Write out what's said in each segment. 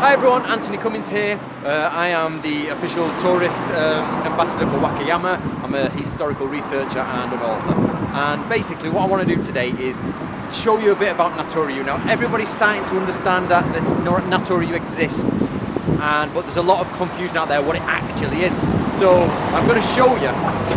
Hi everyone, Antony Cummins here. I am the official tourist ambassador for Wakayama. I'm a historical researcher and an author. And basically what I want to do today is show you a bit about Natori Ryu. Now everybody's starting to understand that this Natori Ryu exists, but there's a lot of confusion out there what it actually is. So I'm going to show you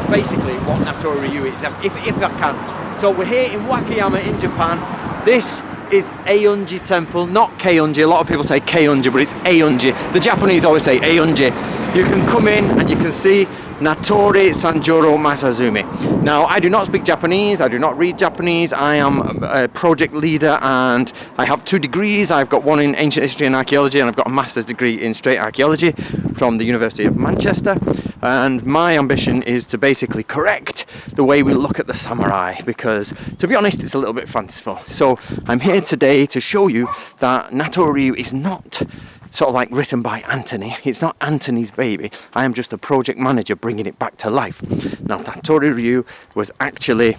basically what Natori Ryu is, if I can. So we're here in Wakayama in Japan. This is Eunji Temple, not Keunji. A lot of people say Keunji, but it's Eunji. The Japanese always say Eunji. You can come in and you can see Natori Sanjuro Masazumi. Now, I do not speak Japanese, I do not read Japanese. I am a project leader and I have 2 degrees. I've got one in ancient history and archaeology, and I've got a master's degree in straight archaeology from the University of Manchester. And my ambition is to basically correct the way we look at the samurai, because to be honest, it's a little bit fanciful. So I'm here today to show you that Natori Ryu is not sort of like written by Antony. It's not Antony's baby. I am just a project manager bringing it back to life. Now, Natori Ryu was actually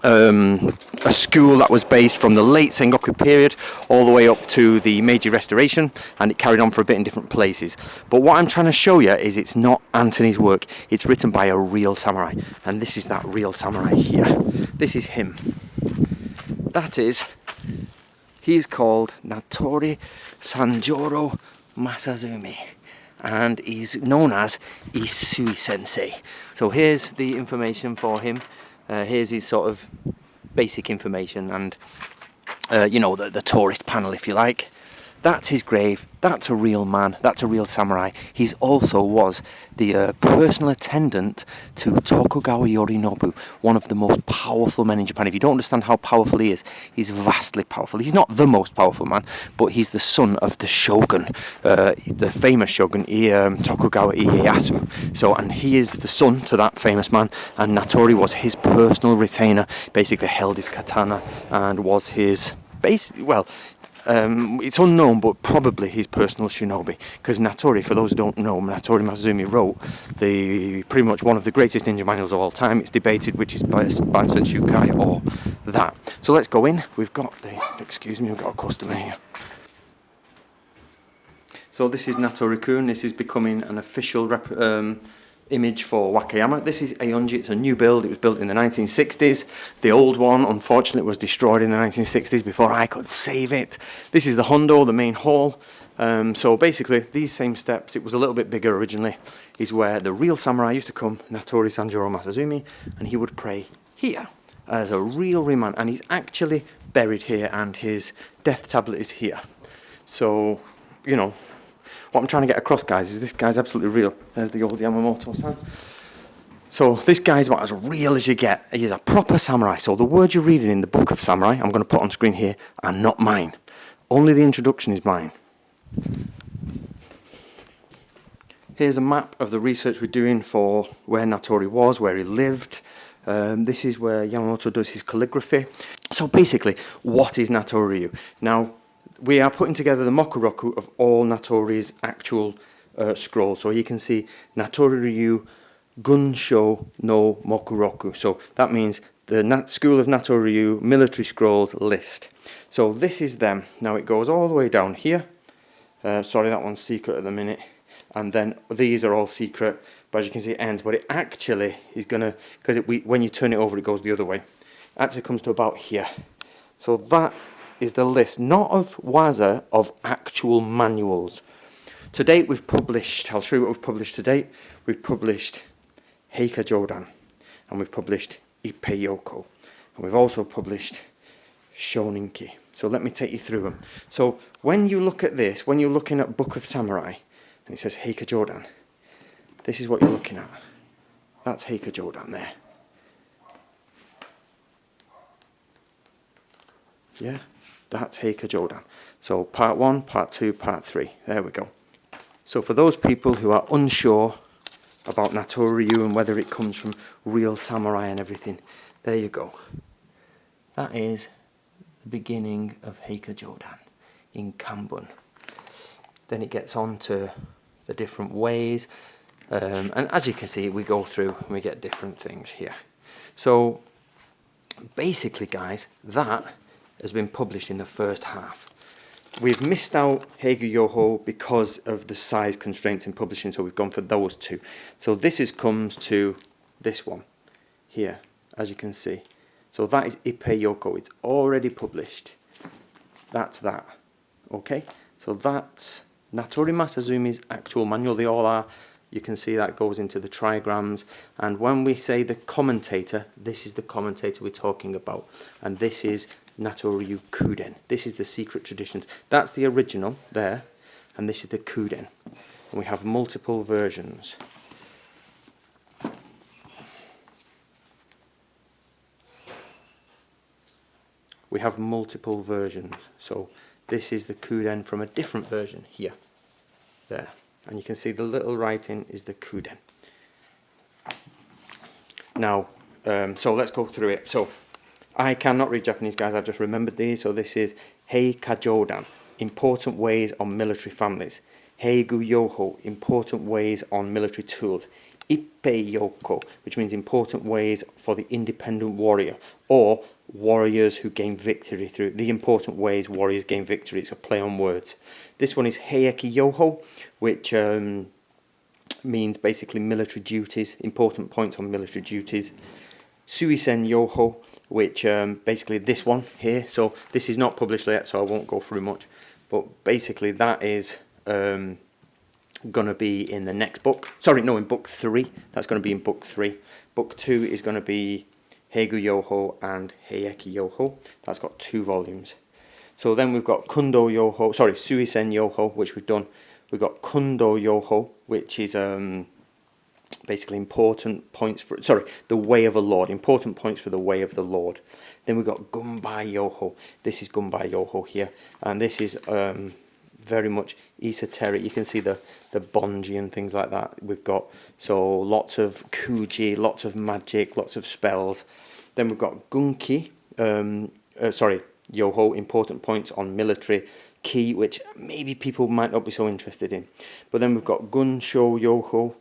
a school that was based from the late Sengoku period all the way up to the Meiji Restoration, and it carried on for a bit in different places. But what I'm trying to show you is it's not Antony's work. It's written by a real samurai, and this is that real samurai here. This is him. He is called Natori Sanjuro Masazumi, and he's known as Isui Sensei. So here's the information for him. Here's his sort of basic information and, the tourist panel, if you like. That's his grave. That's a real man. That's a real samurai. He's also was the personal attendant to Tokugawa Yorinobu, one of the most powerful men in Japan. If you don't understand how powerful he is, he's vastly powerful. He's not the most powerful man, but he's the son of the shogun, the famous shogun Tokugawa Ieyasu. So, and he is the son to that famous man, and Natori was his personal retainer. Basically, held his katana and was his it's unknown, but probably his personal shinobi, because Natori, for those who don't know, Natori Masazumi wrote pretty much one of the greatest ninja manuals of all time. It's debated which is best, Bansen Shukai or that. So let's go in. We've got a customer here. So this is Natori-kun. This is becoming an official image for Wakayama. This is Eunji. It's a new build. It was built in the 1960s. The old one, unfortunately, was destroyed in the 1960s before I could save it. This is the Hondo, the main hall. So basically, these same steps, it was a little bit bigger originally, is where the real samurai used to come, Natori Sanjuro Masazumi, and he would pray here as a real man. And he's actually buried here, and his death tablet is here. So, what I'm trying to get across, guys, is this guy's absolutely real. There's the old Yamamoto-san. So this guy's about as real as you get. He's a proper samurai. So the words you're reading in the book of samurai, I'm going to put on screen here, are not mine. Only the introduction is mine. Here's a map of the research we're doing for where Natori was, where he lived. This is where Yamamoto does his calligraphy. So basically, what is Natori Ryu? Now, we are putting together the mokuroku of all Natori's actual scrolls. So you can see Natori Ryu Gunsho no Mokuroku. So that means the School of Natori Ryu military scrolls list. So this is them. Now it goes all the way down here. Sorry, that one's secret at the minute. And then these are all secret. But as you can see, it ends. But it actually is going to, because when you turn it over, it goes the other way. It actually comes to about here. So that is the list, not of waza, of actual manuals. To date, we've published, I'll show you what we've published to date. We've published Heika Jodan, and we've published Ippei Yoko, and we've also published Shoninki. So let me take you through them. So when you look at this, when you're looking at Book of Samurai, and it says Heika Jodan, this is what you're looking at. That's Heika Jodan there. Yeah? That's Heika Jodan. So part 1, part 2, part 3. There we go. So for those people who are unsure about Natori Ryu and whether it comes from real samurai and everything, there you go. That is the beginning of Heika Jodan in Kanbun. Then it gets on to the different ways. And as you can see, we go through and we get different things here. So basically, guys, that has been published in the first half. we've missed out Heigu Yoho because of the size constraints in publishing, so we've gone for those two. So this comes to this one here, as you can see. So that is Ippei Yoko. It's already published. That's that. Okay? So that's Natori Masazumi's actual manual. They all are. You can see that goes into the trigrams. And when we say the commentator, this is the commentator we're talking about. And this is Natori Ryu Kuden. This is the secret traditions. That's the original there. And this is the Kuden. And we have multiple versions. We have multiple versions. So this is the Kuden from a different version here. There. And you can see the little writing is the Kuden. Now, so let's go through it. So, I cannot read Japanese, guys. I've just remembered these. So this is Hei Kajodan, important ways on military families. Heigu Yoho, important ways on military tools. Ippei Yoko, which means important ways for the independent warrior, or warriors who gain victory through the important ways warriors gain victory. It's a play on words. This one is Heieki Yoho, which means basically military duties, important points on military duties. Suisen Yoho, which basically this one here. So this is not published yet, so I won't go through much. But basically that is going to be in the next book. Sorry, no, in book 3. That's going to be in book 3. Book 2 is going to be Heigu Yoho and Heieki Yoho. That's got 2 volumes. So then we've got Kundo Yoho, sorry, Suisen Yoho, which we've done. We've got Kundo Yoho, which is basically important points for, sorry, the way of a lord, important points for the way of the lord. Then we've got Gunbai Yoho. This is Gunbai Yoho here. And this is very much esoteric. You can see the bonji and things like that we've got. So lots of kuji, lots of magic, lots of spells. Then we've got Gunki, Yoho, important points on military ki, which maybe people might not be so interested in. But then we've got Gunsho Yoho,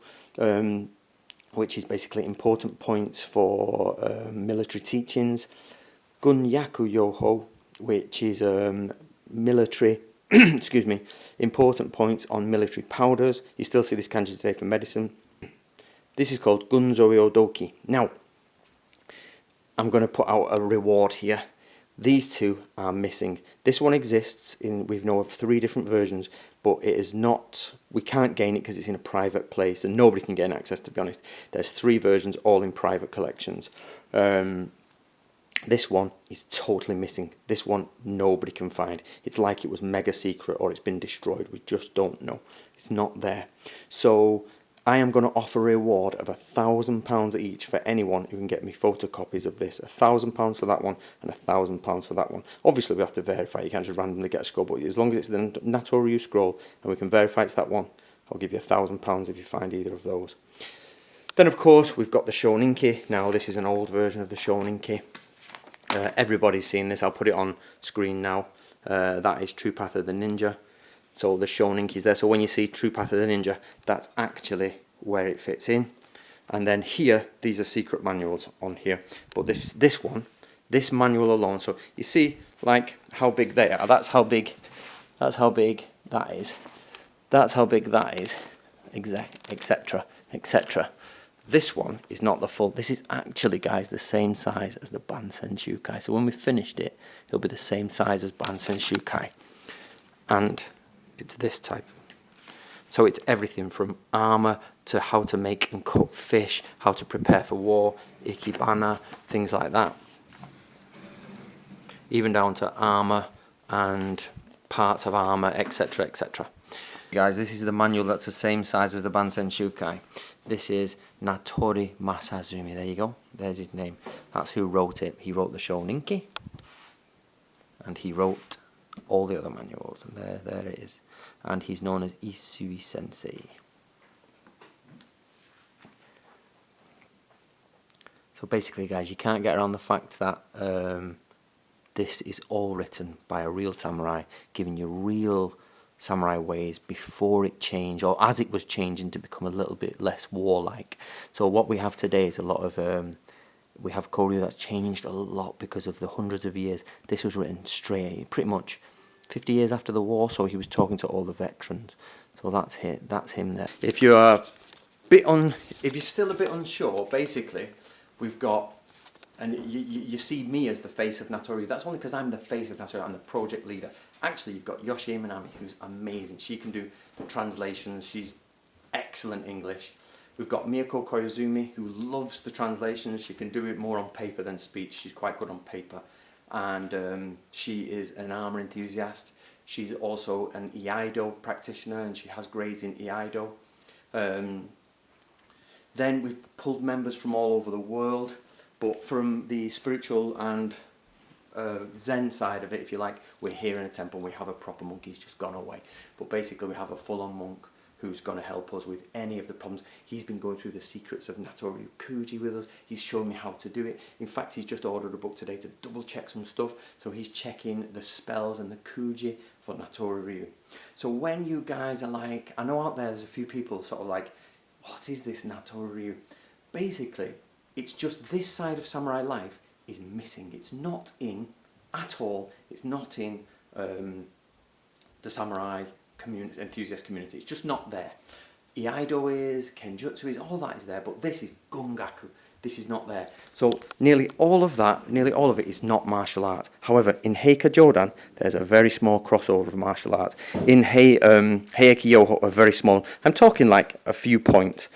which is basically important points for military teachings. Gunyaku Yoho, which is military, excuse me, important points on military powders. You still see this kanji today for medicine. This is called Gunzoyo Doki. Now, I'm going to put out a reward here. These 2 are missing. This one exists in, we know of 3 different versions, but it is not, we can't gain it because it's in a private place and nobody can gain access, to be honest. There's 3 versions, all in private collections. This one is totally missing. This one nobody can find. It's like it was mega secret or it's been destroyed. We just don't know. It's not there. So I am going to offer a reward of £1,000 each for anyone who can get me photocopies of this. £1,000 for that one and £1,000 for that one. Obviously we have to verify. You can't just randomly get a scroll, but as long as it's the Natori Ryu scroll and we can verify it's that one, I'll give you £1,000 if you find either of those. Then of course we've got the Shoninki. Now this is an old version of the Shoninki. Everybody's seen this. I'll put it on screen now. That is True Path of the Ninja. So the Shoninki is there. So when you see True Path of the Ninja, that's actually where it fits in. And then here, these are secret manuals on here. But this one, this manual alone. So you see, like how big they are. That's how big that is. That's how big that is. Etc. Etc. This one is not the full. This is actually, guys, the same size as the Bansen Shukai. So when we've finished it, it'll be the same size as Bansen Shukai. And it's this type. So it's everything from armor to how to make and cook fish, how to prepare for war, ikebana, things like that. Even down to armor and parts of armor, etc., etc. Guys, this is the manual that's the same size as the Bansen Shukai. This is Natori Masazumi. There you go. There's his name. That's who wrote it. He wrote the Shoninki. And he wrote all the other manuals. And there it is. And he's known as Isui Sensei. So basically, guys, you can't get around the fact that this is all written by a real samurai, giving you real samurai ways before it changed, or as it was changing to become a little bit less warlike. So what we have today is a lot of we have Koryu that's changed a lot because of the hundreds of years. This was written straight, pretty much 50 years after the war, so he was talking to all the veterans. So that's him there. If you're still a bit unsure, basically, we've got, and you see me as the face of Natori. That's only because I'm the face of Natori. I'm the project leader. Actually, you've got Yoshi Minami, who's amazing. She can do translations. She's excellent English. We've got Miyako Koizumi, who loves the translations. She can do it more on paper than speech. She's quite good on paper. And she is an armour enthusiast. She's also an Iaido practitioner, and she has grades in Iaido. Then we've pulled members from all over the world, but from the spiritual and Zen side of it, if you like, we're here in a temple. We have a proper monk. He's just gone away. But basically we have a full-on monk who's going to help us with any of the problems. He's been going through the secrets of Natori Ryu with us. He's shown me how to do it. In fact, he's just ordered a book today to double check some stuff. So he's checking the spells and the kuji for Natori Ryu. So when you guys are like, I know out there's a few people sort of like, what is this Natori Ryu? Basically, it's just this side of samurai life is missing. It's not in at all. It's not in the samurai community, enthusiast community. It's just not there. Iaido is, Kenjutsu is, all that is there, but this is Gungaku. This is not there. So nearly all of it is not martial arts. However, in Heika Jodan, there's a very small crossover of martial arts. In Heiki Yoho, a very small, I'm talking like a few points.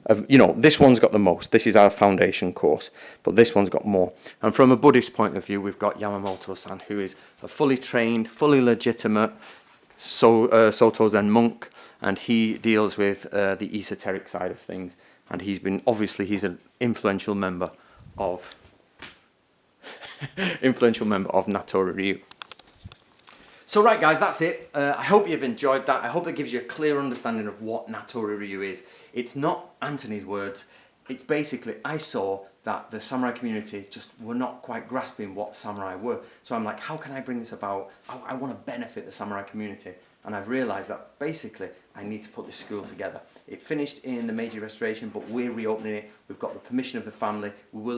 This one's got the most. This is our foundation course, but this one's got more. And from a Buddhist point of view, we've got Yamamoto-san, who is a fully trained, fully legitimate Soto Zen monk, and he deals with the esoteric side of things. And he's an influential member of Natori Ryu. So right guys, that's it. I hope you've enjoyed that. I hope that gives you a clear understanding of what Natori Ryu is. It's not Antony's words. It's basically, I saw that the samurai community just were not quite grasping what samurai were. So I'm like, how can I bring this about? I want to benefit the samurai community. And I've realised that basically I need to put this school together. It finished in the Meiji Restoration, but we're reopening it. We've got the permission of the family. We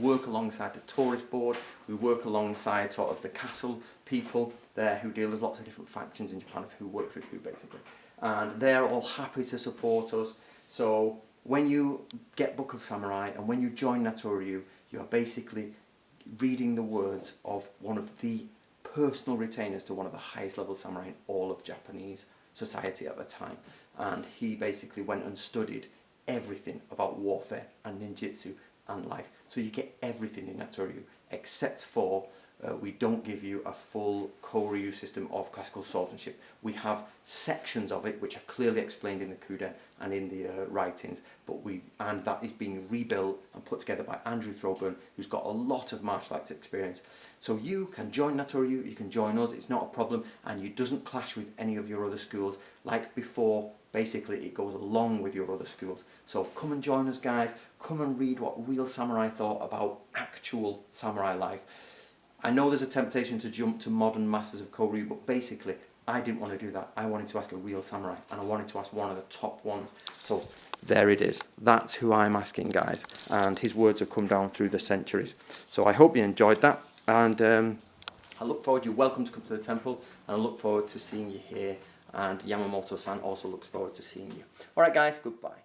work alongside the tourist board. We work alongside sort of the castle people there who deal. There's lots of different factions in Japan of who works with who basically. And they're all happy to support us. So when you get Book of Samurai and when you join Natori Ryu, you are basically reading the words of one of the personal retainers to one of the highest level samurai in all of Japanese society at the time. And he basically went and studied everything about warfare and ninjutsu and life. So you get everything in Natori Ryu, except for we don't give you a full Koryu system of classical swordsmanship. We have sections of it which are clearly explained in the Kuden and in the writings, and that is being rebuilt and put together by Andrew Throburn, who's got a lot of martial arts experience. So you can join Natori Ryu, you can join us, it's not a problem, and it doesn't clash with any of your other schools. Like before, basically it goes along with your other schools. So come and join us guys, come and read what real samurai thought about actual samurai life. I know there's a temptation to jump to modern masters of Koryu, but basically I didn't want to do that. I wanted to ask a real samurai, and I wanted to ask one of the top ones. So there it is. That's who I'm asking, guys. And his words have come down through the centuries. So I hope you enjoyed that. And I look forward, you're welcome to come to the temple. And I look forward to seeing you here. And Yamamoto-san also looks forward to seeing you. All right, guys, goodbye.